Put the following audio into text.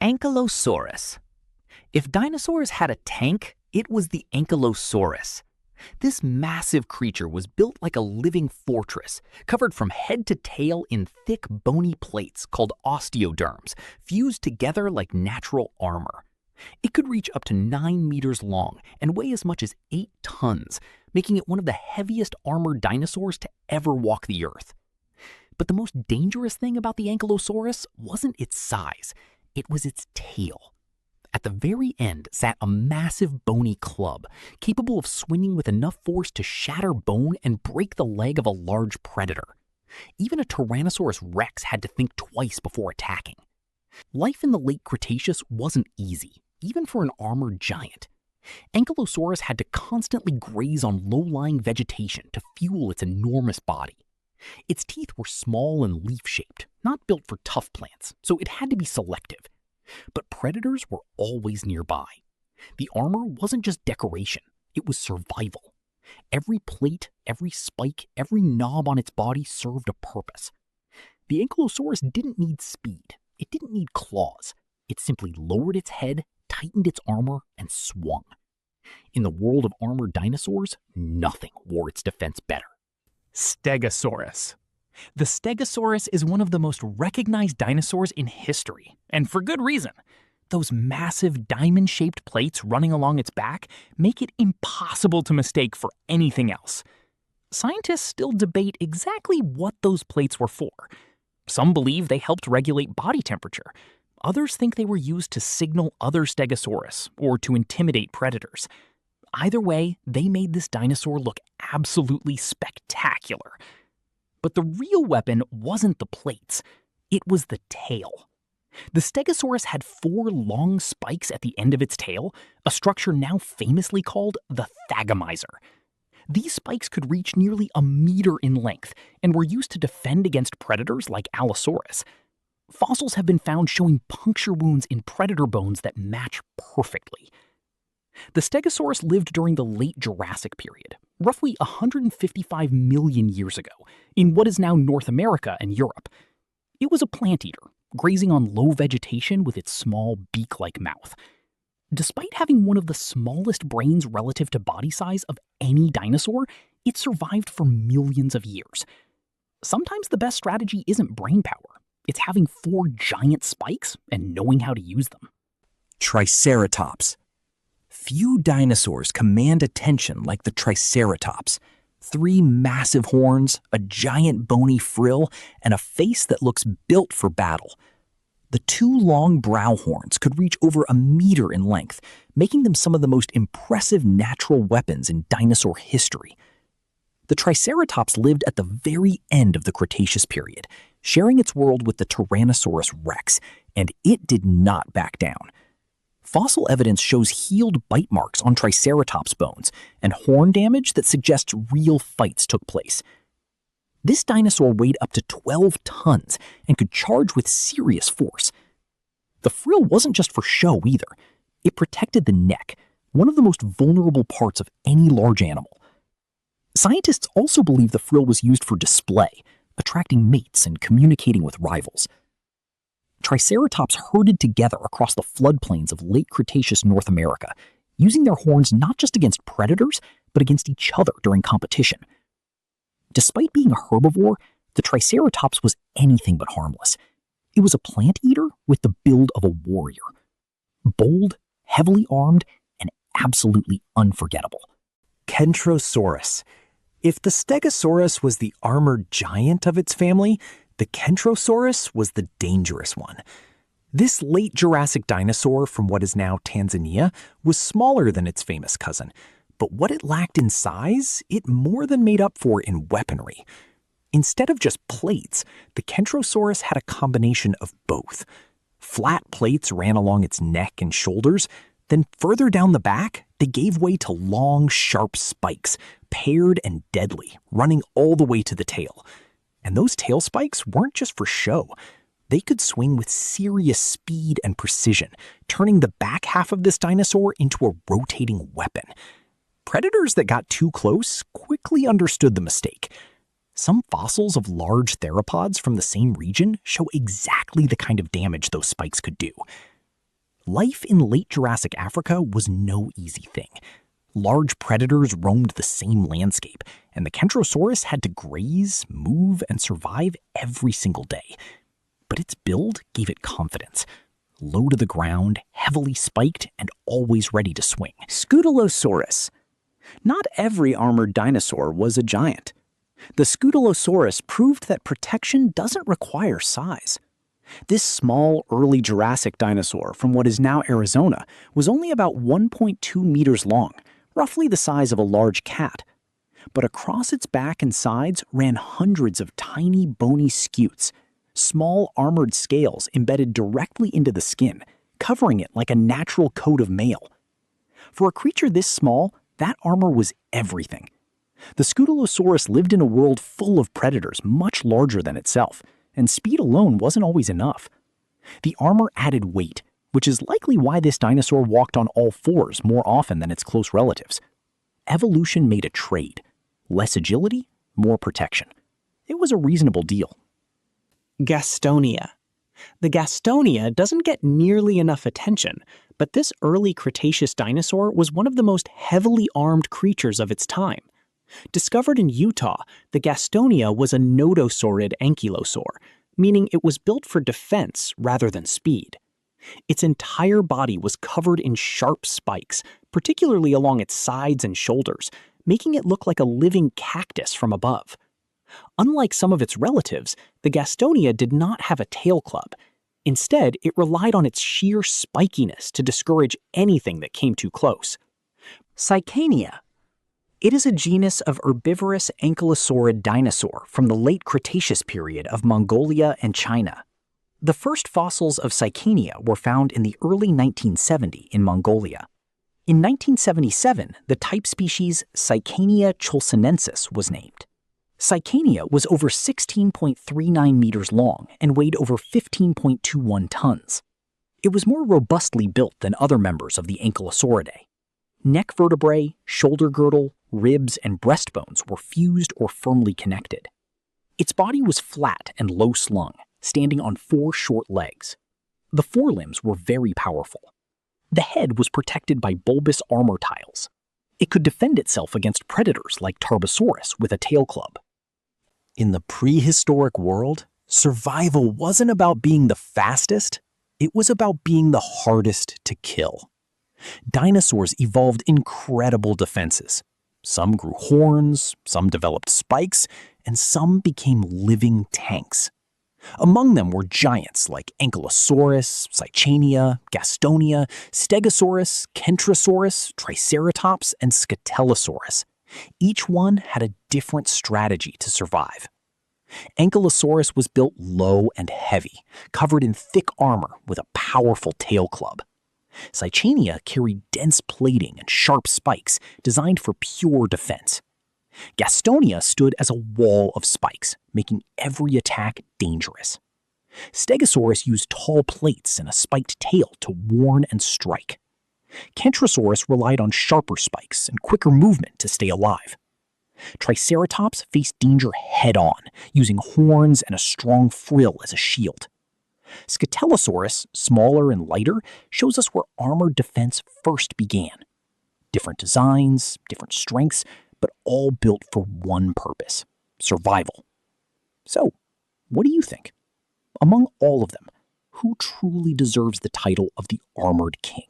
Ankylosaurus. If dinosaurs had a tank, it was the Ankylosaurus. This massive creature was built like a living fortress, covered from head to tail in thick bony plates called osteoderms, fused together like natural armor. It could reach up to 9 meters long and weigh as much as 8 tons, making it one of the heaviest armored dinosaurs to ever walk the earth. But the most dangerous thing about the Ankylosaurus wasn't its size, it was its tail. At the very end sat a massive bony club, capable of swinging with enough force to shatter bone and break the leg of a large predator. Even a Tyrannosaurus rex had to think twice before attacking. Life in the late Cretaceous wasn't easy, even for an armored giant. Ankylosaurus had to constantly graze on low-lying vegetation to fuel its enormous body. Its teeth were small and leaf-shaped, not built for tough plants, so it had to be selective. But predators were always nearby. The armor wasn't just decoration, it was survival. Every plate, every spike, every knob on its body served a purpose. The Ankylosaurus didn't need speed, it didn't need claws. It simply lowered its head, tightened its armor, and swung. In the world of armored dinosaurs, nothing wore its defense better. Stegosaurus. The Stegosaurus is one of the most recognized dinosaurs in history, and for good reason. Those massive diamond-shaped plates running along its back make it impossible to mistake for anything else. Scientists still debate exactly what those plates were for. Some believe they helped regulate body temperature. Others think they were used to signal other Stegosaurus or to intimidate predators. Either way, they made this dinosaur look absolutely spectacular. But the real weapon wasn't the plates, it was the tail. The Stegosaurus had 4 long spikes at the end of its tail, a structure now famously called the thagomizer. These spikes could reach nearly a meter in length and were used to defend against predators like Allosaurus. Fossils have been found showing puncture wounds in predator bones that match perfectly. The Stegosaurus lived during the late Jurassic period, roughly 155 million years ago, in what is now North America and Europe. It was a plant eater, grazing on low vegetation with its small beak-like mouth. Despite having one of the smallest brains relative to body size of any dinosaur, it survived for millions of years. Sometimes the best strategy isn't brain power, it's having 4 giant spikes and knowing how to use them. Triceratops. Few dinosaurs command attention like the Triceratops. 3 massive horns, a giant bony frill, and a face that looks built for battle. The 2 long brow horns could reach over a meter in length, making them some of the most impressive natural weapons in dinosaur history. The Triceratops lived at the very end of the Cretaceous period, sharing its world with the Tyrannosaurus rex, and it did not back down. Fossil evidence shows healed bite marks on Triceratops bones and horn damage that suggests real fights took place. This dinosaur weighed up to 12 tons and could charge with serious force. The frill wasn't just for show either. It protected the neck, one of the most vulnerable parts of any large animal. Scientists also believe the frill was used for display, attracting mates and communicating with rivals. Triceratops herded together across the floodplains of late Cretaceous North America, using their horns not just against predators, but against each other during competition. Despite being a herbivore, the Triceratops was anything but harmless. It was a plant eater with the build of a warrior. Bold, heavily armed, and absolutely unforgettable. Kentrosaurus. If the Stegosaurus was the armored giant of its family, the Kentrosaurus was the dangerous one. This late Jurassic dinosaur from what is now Tanzania was smaller than its famous cousin, but what it lacked in size, it more than made up for in weaponry. Instead of just plates, the Kentrosaurus had a combination of both. Flat plates ran along its neck and shoulders, then further down the back, they gave way to long, sharp spikes, paired and deadly, running all the way to the tail. And those tail spikes weren't just for show. They could swing with serious speed and precision, turning the back half of this dinosaur into a rotating weapon. Predators that got too close quickly understood the mistake. Some fossils of large theropods from the same region show exactly the kind of damage those spikes could do. Life in late Jurassic Africa was no easy thing. Large predators roamed the same landscape, and the Kentrosaurus had to graze, move, and survive every single day. But its build gave it confidence. Low to the ground, heavily spiked, and always ready to swing. Scutellosaurus. Not every armored dinosaur was a giant. The Scutellosaurus proved that protection doesn't require size. This small, early Jurassic dinosaur from what is now Arizona was only about 1.2 meters long, roughly the size of a large cat. But across its back and sides ran hundreds of tiny, bony scutes, small armored scales embedded directly into the skin, covering it like a natural coat of mail. For a creature this small, that armor was everything. The Scutellosaurus lived in a world full of predators much larger than itself, and speed alone wasn't always enough. The armor added weight, which is likely why this dinosaur walked on all fours more often than its close relatives. Evolution made a trade. Less agility, more protection. It was a reasonable deal. Gastonia. The Gastonia doesn't get nearly enough attention, but this early Cretaceous dinosaur was one of the most heavily armed creatures of its time. Discovered in Utah, the Gastonia was a nodosaurid ankylosaur, meaning it was built for defense rather than speed. Its entire body was covered in sharp spikes, particularly along its sides and shoulders, making it look like a living cactus from above. Unlike some of its relatives, the Gastonia did not have a tail club. Instead, it relied on its sheer spikiness to discourage anything that came too close. Sicania. It is a genus of herbivorous ankylosaurid dinosaur from the late Cretaceous period of Mongolia and China. The first fossils of Sicania were found in the early 1970s in Mongolia. In 1977, the type species Sicania cholsonensis was named. Sicania was over 16.39 meters long and weighed over 15.21 tons. It was more robustly built than other members of the Ankylosauridae. Neck vertebrae, shoulder girdle, ribs, and breastbones were fused or firmly connected. Its body was flat and low-slung, standing on 4 short legs. The forelimbs were very powerful. The head was protected by bulbous armor tiles. It could defend itself against predators like Tarbosaurus with a tail club. In the prehistoric world, survival wasn't about being the fastest, it was about being the hardest to kill. Dinosaurs evolved incredible defenses. Some grew horns, some developed spikes, and some became living tanks. Among them were giants like Ankylosaurus, Sicania, Gastonia, Stegosaurus, Kentrosaurus, Triceratops, and Scutellosaurus. Each one had a different strategy to survive. Ankylosaurus was built low and heavy, covered in thick armor with a powerful tail club. Sicania carried dense plating and sharp spikes designed for pure defense. Gastonia stood as a wall of spikes, making every attack dangerous. Stegosaurus used tall plates and a spiked tail to warn and strike. Kentrosaurus relied on sharper spikes and quicker movement to stay alive. Triceratops faced danger head-on, using horns and a strong frill as a shield. Scutellosaurus, smaller and lighter, shows us where armored defense first began. Different designs, different strengths, but all built for one purpose: survival. So, what do you think? Among all of them, who truly deserves the title of the Armored King?